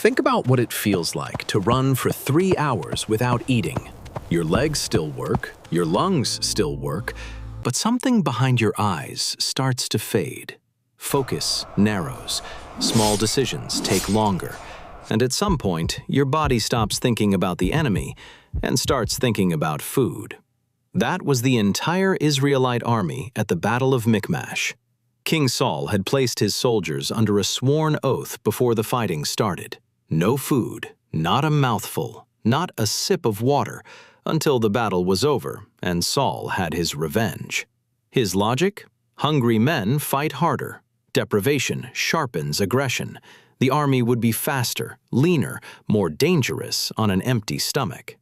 Think about what it feels like to run for 3 hours without eating. Your legs still work, your lungs still work, but something behind your eyes starts to fade. Focus narrows, small decisions take longer, and at some point, your body stops thinking about the enemy and starts thinking about food. That was the entire Israelite army at the Battle of Michmash. King Saul had placed his soldiers under a sworn oath before the fighting started. No food, not a mouthful, not a sip of water, until the battle was over and Saul had his revenge. His logic? Hungry men fight harder. Deprivation sharpens aggression. The army would be faster, leaner, more dangerous on an empty stomach.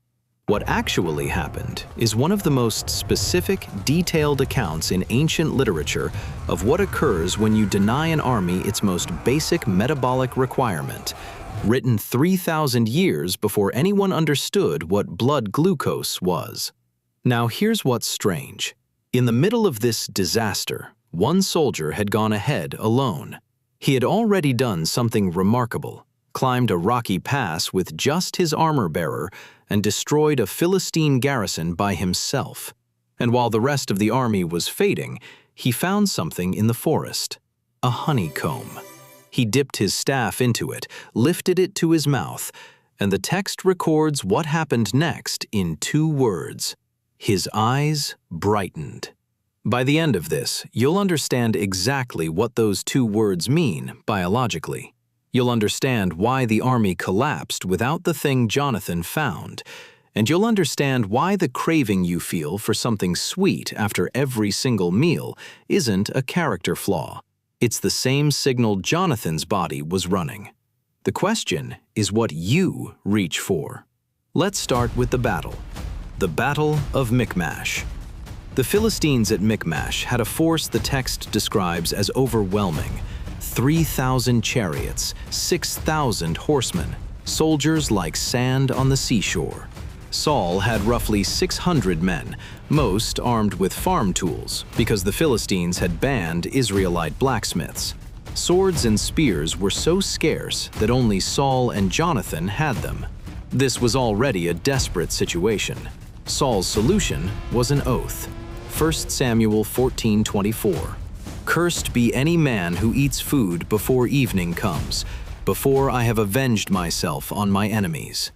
What actually happened is one of the most specific, detailed accounts in ancient literature of what occurs when you deny an army its most basic metabolic requirement, written 3,000 years before anyone understood what blood glucose was. Now here's what's strange. In the middle of this disaster, one soldier had gone ahead alone. He had already done something remarkable, climbed a rocky pass with just his armor-bearer, and destroyed a Philistine garrison by himself. And while the rest of the army was fading, he found something in the forest, a honeycomb. He dipped his staff into it, lifted it to his mouth, and the text records what happened next in 2 words. His eyes brightened. By the end of this, you'll understand exactly what those 2 words mean biologically. You'll understand why the army collapsed without the thing Jonathan found, and you'll understand why the craving you feel for something sweet after every single meal isn't a character flaw. It's the same signal Jonathan's body was running. The question is what you reach for. Let's start with the battle. The Battle of Michmash. The Philistines at Michmash had a force the text describes as overwhelming. 3,000 chariots, 6,000 horsemen, soldiers like sand on the seashore. Saul had roughly 600 men, most armed with farm tools, because the Philistines had banned Israelite blacksmiths. Swords and spears were so scarce that only Saul and Jonathan had them. This was already a desperate situation. Saul's solution was an oath. 1 Samuel 14:24. Cursed be any man who eats food before evening comes, before I have avenged myself on my enemies.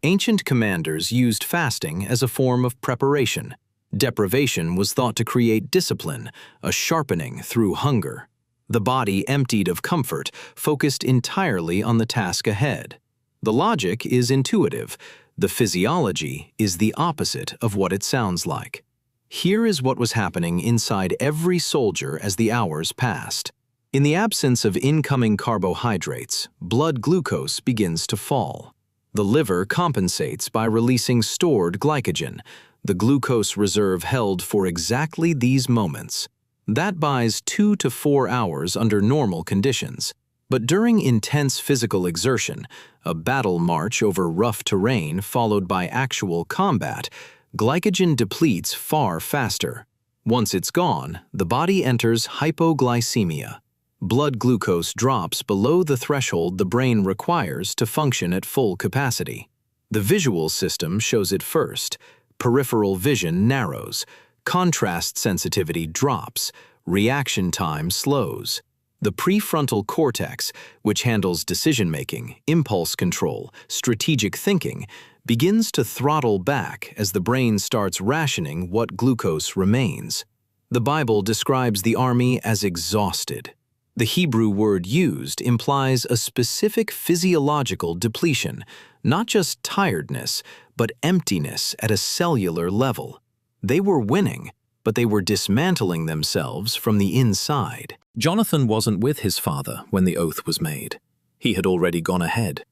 Ancient commanders used fasting as a form of preparation. Deprivation was thought to create discipline, a sharpening through hunger. The body emptied of comfort, focused entirely on the task ahead. The logic is intuitive. The physiology is the opposite of what it sounds like. Here is what was happening inside every soldier as the hours passed. In the absence of incoming carbohydrates, blood glucose begins to fall. The liver compensates by releasing stored glycogen, the glucose reserve held for exactly these moments. That buys 2 to 4 hours under normal conditions. But during intense physical exertion, a battle march over rough terrain followed by actual combat, glycogen depletes far faster. Once it's gone, the body enters hypoglycemia. Blood glucose drops below the threshold the brain requires to function at full capacity. The visual system shows it first. Peripheral vision narrows. Contrast sensitivity drops. Reaction time slows. The prefrontal cortex, which handles decision-making, impulse control, strategic thinking, begins to throttle back as the brain starts rationing what glucose remains. The Bible describes the army as exhausted. The Hebrew word used implies a specific physiological depletion, not just tiredness, but emptiness at a cellular level. They were winning, but they were dismantling themselves from the inside. Jonathan wasn't with his father when the oath was made. He had already gone ahead.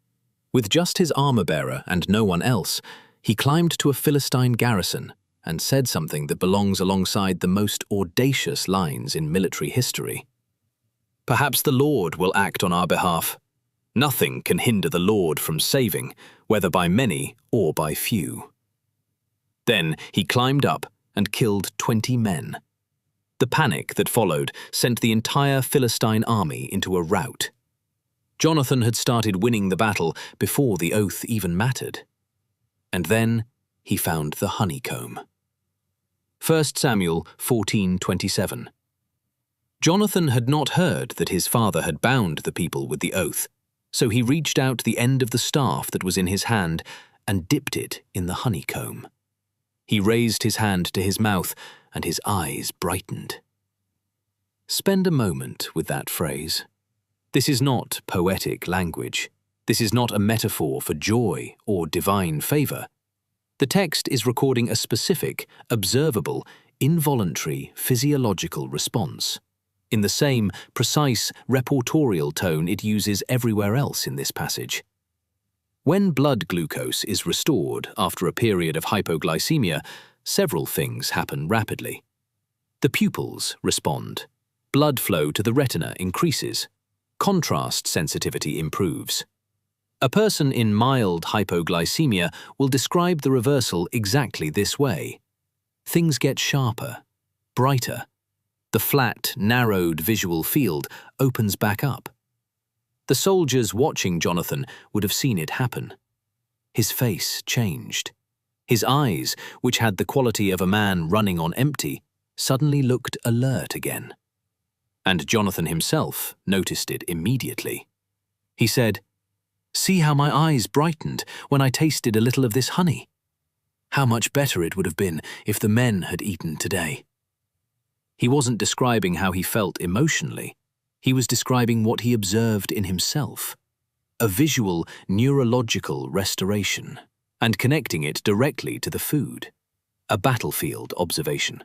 With just his armor-bearer and no one else, he climbed to a Philistine garrison and said something that belongs alongside the most audacious lines in military history. Perhaps the Lord will act on our behalf. Nothing can hinder the Lord from saving, whether by many or by few. Then he climbed up and killed 20 men. The panic that followed sent the entire Philistine army into a rout. Jonathan had started winning the battle before the oath even mattered. And then he found the honeycomb. 1 Samuel 14:27. Jonathan had not heard that his father had bound the people with the oath, so he reached out the end of the staff that was in his hand and dipped it in the honeycomb. He raised his hand to his mouth, and his eyes brightened. Spend a moment with that phrase. This is not poetic language. This is not a metaphor for joy or divine favor. The text is recording a specific, observable, involuntary physiological response, in the same precise reportorial tone it uses everywhere else in this passage. When blood glucose is restored after a period of hypoglycemia, several things happen rapidly. The pupils respond. Blood flow to the retina increases. Contrast sensitivity improves. A person in mild hypoglycemia will describe the reversal exactly this way. Things get sharper, brighter. The flat, narrowed visual field opens back up. The soldiers watching Jonathan would have seen it happen. His face changed. His eyes, which had the quality of a man running on empty, suddenly looked alert again. And Jonathan himself noticed it immediately. He said, "See how my eyes brightened when I tasted a little of this honey. How much better it would have been if the men had eaten today." He wasn't describing how he felt emotionally. He was describing what he observed in himself, a visual, neurological restoration, and connecting it directly to the food, a battlefield observation,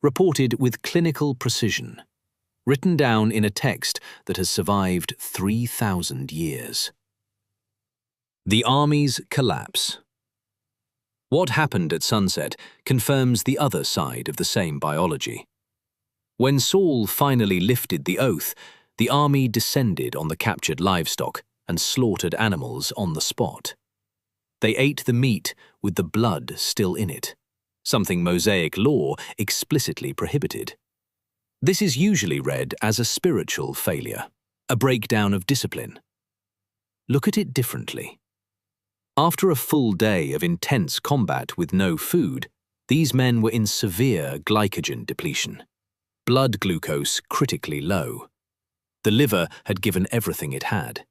reported with clinical precision, written down in a text that has survived 3,000 years. The army's collapse. What happened at sunset confirms the other side of the same biology. When Saul finally lifted the oath, the army descended on the captured livestock and slaughtered animals on the spot. They ate the meat with the blood still in it, something Mosaic law explicitly prohibited. This is usually read as a spiritual failure, a breakdown of discipline. Look at it differently. After a full day of intense combat with no food, these men were in severe glycogen depletion, blood glucose critically low. The liver had given everything it had.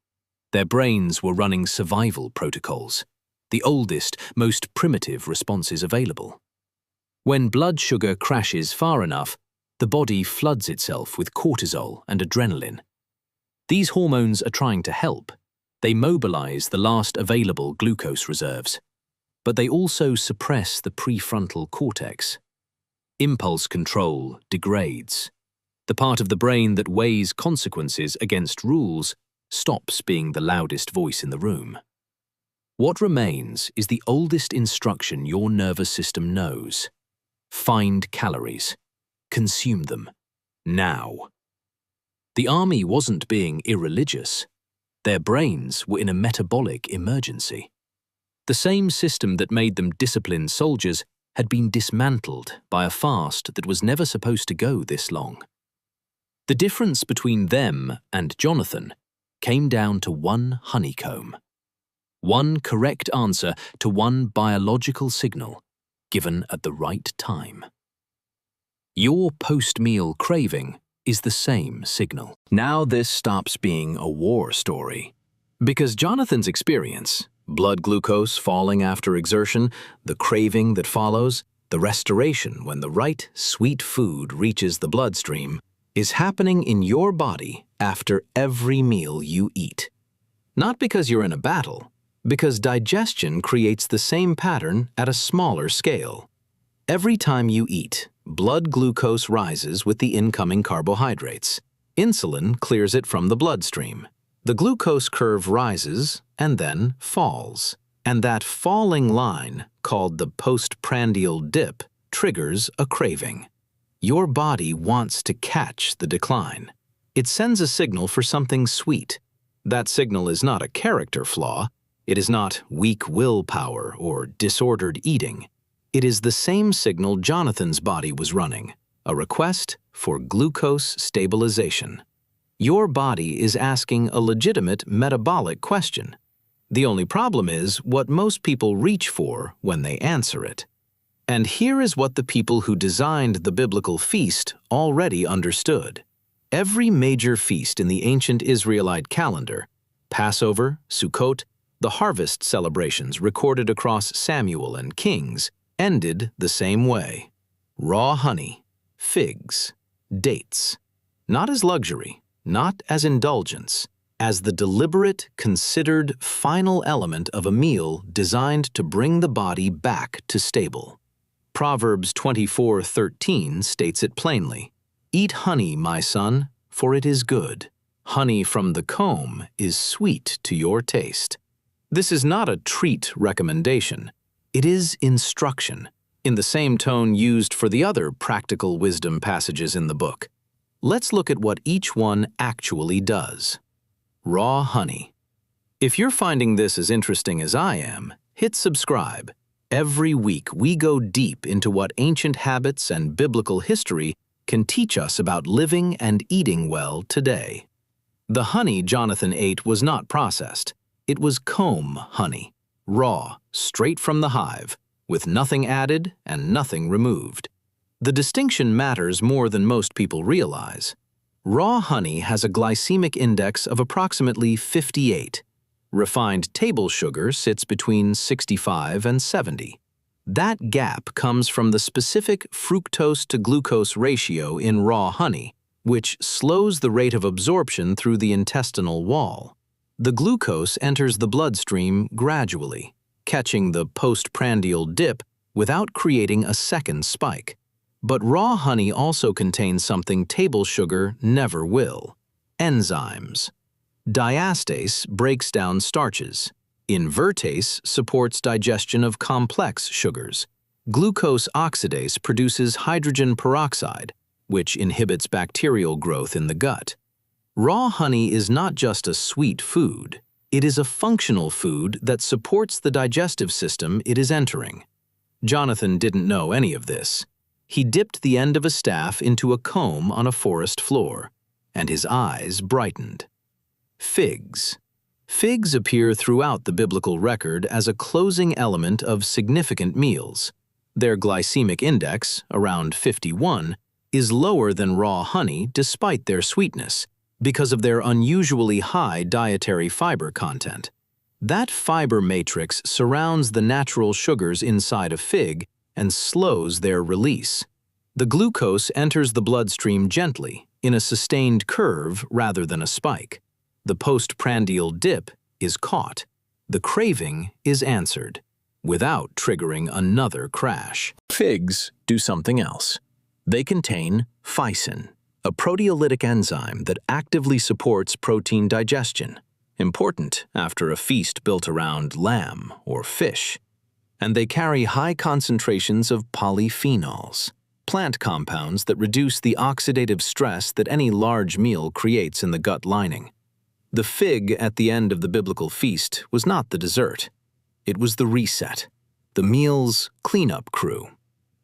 Their brains were running survival protocols, the oldest, most primitive responses available. When blood sugar crashes far enough, the body floods itself with cortisol and adrenaline. These hormones are trying to help. They mobilize the last available glucose reserves, but they also suppress the prefrontal cortex. Impulse control degrades. The part of the brain that weighs consequences against rules stops being the loudest voice in the room. What remains is the oldest instruction your nervous system knows. Find calories. Consume them. Now. The army wasn't being irreligious. Their brains were in a metabolic emergency. The same system that made them disciplined soldiers had been dismantled by a fast that was never supposed to go this long. The difference between them and Jonathan came down to one honeycomb. One correct answer to one biological signal given at the right time. Your post-meal craving is the same signal. Now this stops being a war story. Because Jonathan's experience, blood glucose falling after exertion, the craving that follows, the restoration when the right sweet food reaches the bloodstream, is happening in your body after every meal you eat. Not because you're in a battle, because digestion creates the same pattern at a smaller scale. Every time you eat, blood glucose rises with the incoming carbohydrates. Insulin clears it from the bloodstream. The glucose curve rises and then falls. And that falling line, called the postprandial dip, triggers a craving. Your body wants to catch the decline. It sends a signal for something sweet. That signal is not a character flaw. It is not weak willpower or disordered eating. It is the same signal Jonathan's body was running, a request for glucose stabilization. Your body is asking a legitimate metabolic question. The only problem is what most people reach for when they answer it. And here is what the people who designed the biblical feast already understood. Every major feast in the ancient Israelite calendar, Passover, Sukkot, the harvest celebrations recorded across Samuel and Kings, ended the same way. Raw honey, figs, dates. Not as luxury, not as indulgence, as the deliberate, considered final element of a meal designed to bring the body back to stable. Proverbs 24:13 states it plainly. Eat honey, my son, for it is good. Honey from the comb is sweet to your taste. This is not a treat recommendation. It is instruction, in the same tone used for the other practical wisdom passages in the book. Let's look at what each one actually does. Raw honey. If you're finding this as interesting as I am, hit subscribe. Every week we go deep into what ancient habits and biblical history can teach us about living and eating well today. The honey Jonathan ate was not processed. It was comb honey, raw, straight from the hive, with nothing added and nothing removed. The distinction matters more than most people realize. Raw honey has a glycemic index of approximately 58. Refined table sugar sits between 65 and 70. That gap comes from the specific fructose to glucose ratio in raw honey, which slows the rate of absorption through the intestinal wall. The glucose enters the bloodstream gradually, catching the postprandial dip without creating a second spike. But raw honey also contains something table sugar never will: enzymes. Diastase breaks down starches. Invertase supports digestion of complex sugars. Glucose oxidase produces hydrogen peroxide, which inhibits bacterial growth in the gut. Raw honey is not just a sweet food. It is a functional food that supports the digestive system it is entering. Jonathan didn't know any of this. He dipped the end of a staff into a comb on a forest floor, and his eyes brightened. Figs. Figs appear throughout the biblical record as a closing element of significant meals. Their glycemic index, around 51, is lower than raw honey despite their sweetness, because of their unusually high dietary fiber content. That fiber matrix surrounds the natural sugars inside a fig and slows their release. The glucose enters the bloodstream gently, in a sustained curve rather than a spike. The postprandial dip is caught. The craving is answered, without triggering another crash. Figs do something else. They contain physin, a proteolytic enzyme that actively supports protein digestion, important after a feast built around lamb or fish. And they carry high concentrations of polyphenols, plant compounds that reduce the oxidative stress that any large meal creates in the gut lining. The fig at the end of the biblical feast was not the dessert. It was the reset, the meal's cleanup crew.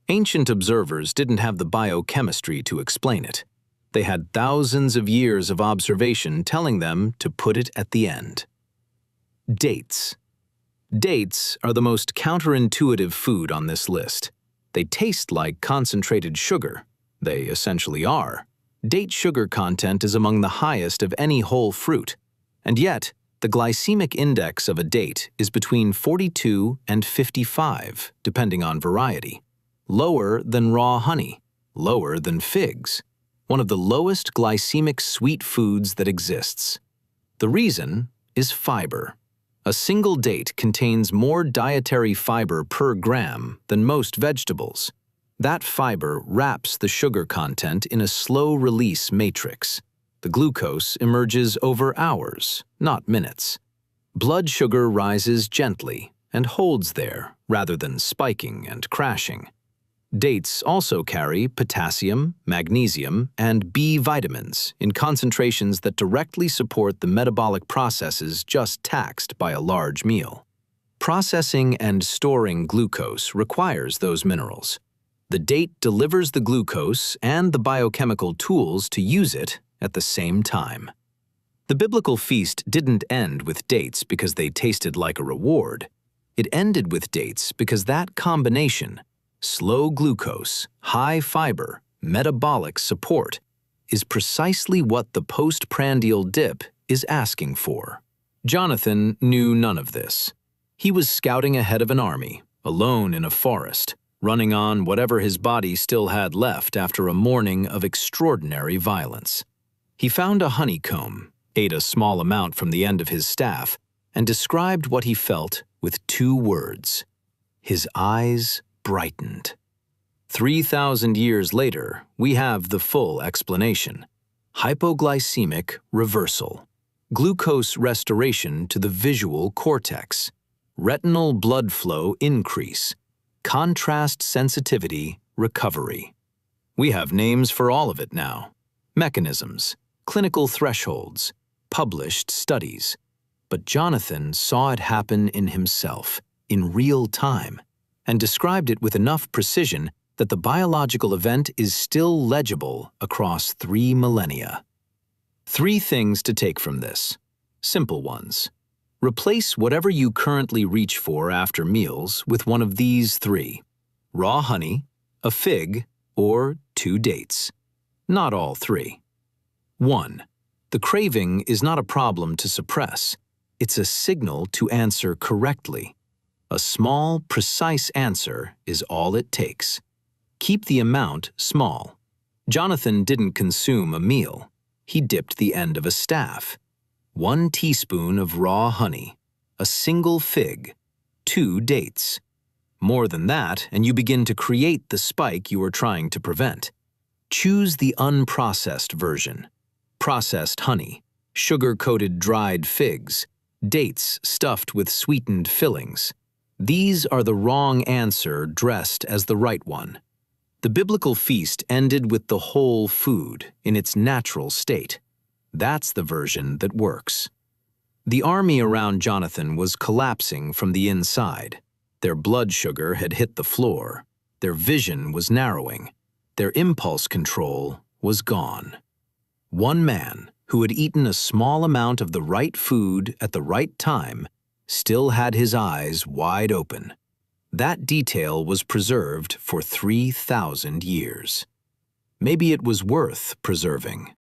Ancient observers didn't have the biochemistry to explain it. They had thousands of years of observation telling them to put it at the end. Dates. Dates are the most counterintuitive food on this list. They taste like concentrated sugar. They essentially are. Date sugar content is among the highest of any whole fruit, and yet the glycemic index of a date is between 42 and 55, depending on variety. Lower than raw honey, lower than figs. One of the lowest glycemic sweet foods that exists. The reason is fiber. A single date contains more dietary fiber per gram than most vegetables. That fiber wraps the sugar content in a slow-release matrix. The glucose emerges over hours, not minutes. Blood sugar rises gently and holds there rather than spiking and crashing. Dates also carry potassium, magnesium, and B vitamins in concentrations that directly support the metabolic processes just taxed by a large meal. Processing and storing glucose requires those minerals. The date delivers the glucose and the biochemical tools to use it at the same time. The biblical feast didn't end with dates because they tasted like a reward. It ended with dates because that combination, slow glucose, high fiber, metabolic support, is precisely what the postprandial dip is asking for. Jonathan knew none of this. He was scouting ahead of an army, alone in a forest, running on whatever his body still had left after a morning of extraordinary violence. He found a honeycomb, ate a small amount from the end of his staff, and described what he felt with 2 words. His eyes brightened. 3,000 years later, we have the full explanation. Hypoglycemic reversal. Glucose restoration to the visual cortex. Retinal blood flow increase. Contrast sensitivity recovery. We have names for all of it now. Mechanisms, clinical thresholds, published studies. But Jonathan saw it happen in himself, in real time, and described it with enough precision that the biological event is still legible across 3 millennia. 3 things to take from this. Simple ones. Replace whatever you currently reach for after meals with one of these 3. Raw honey, a fig, or 2 dates. Not all 3. 1. The craving is not a problem to suppress. It's a signal to answer correctly. A small, precise answer is all it takes. Keep the amount small. Jonathan didn't consume a meal. He dipped the end of a staff. 1 teaspoon of raw honey, a single fig, 2 dates. More than that, and you begin to create the spike you are trying to prevent. Choose the unprocessed version. Processed honey, sugar-coated dried figs, dates stuffed with sweetened fillings. These are the wrong answer dressed as the right one. The biblical feast ended with the whole food in its natural state. That's the version that works. The army around Jonathan was collapsing from the inside. Their blood sugar had hit the floor. Their vision was narrowing. Their impulse control was gone. One man, who had eaten a small amount of the right food at the right time, still had his eyes wide open. That detail was preserved for 3,000 years. Maybe it was worth preserving.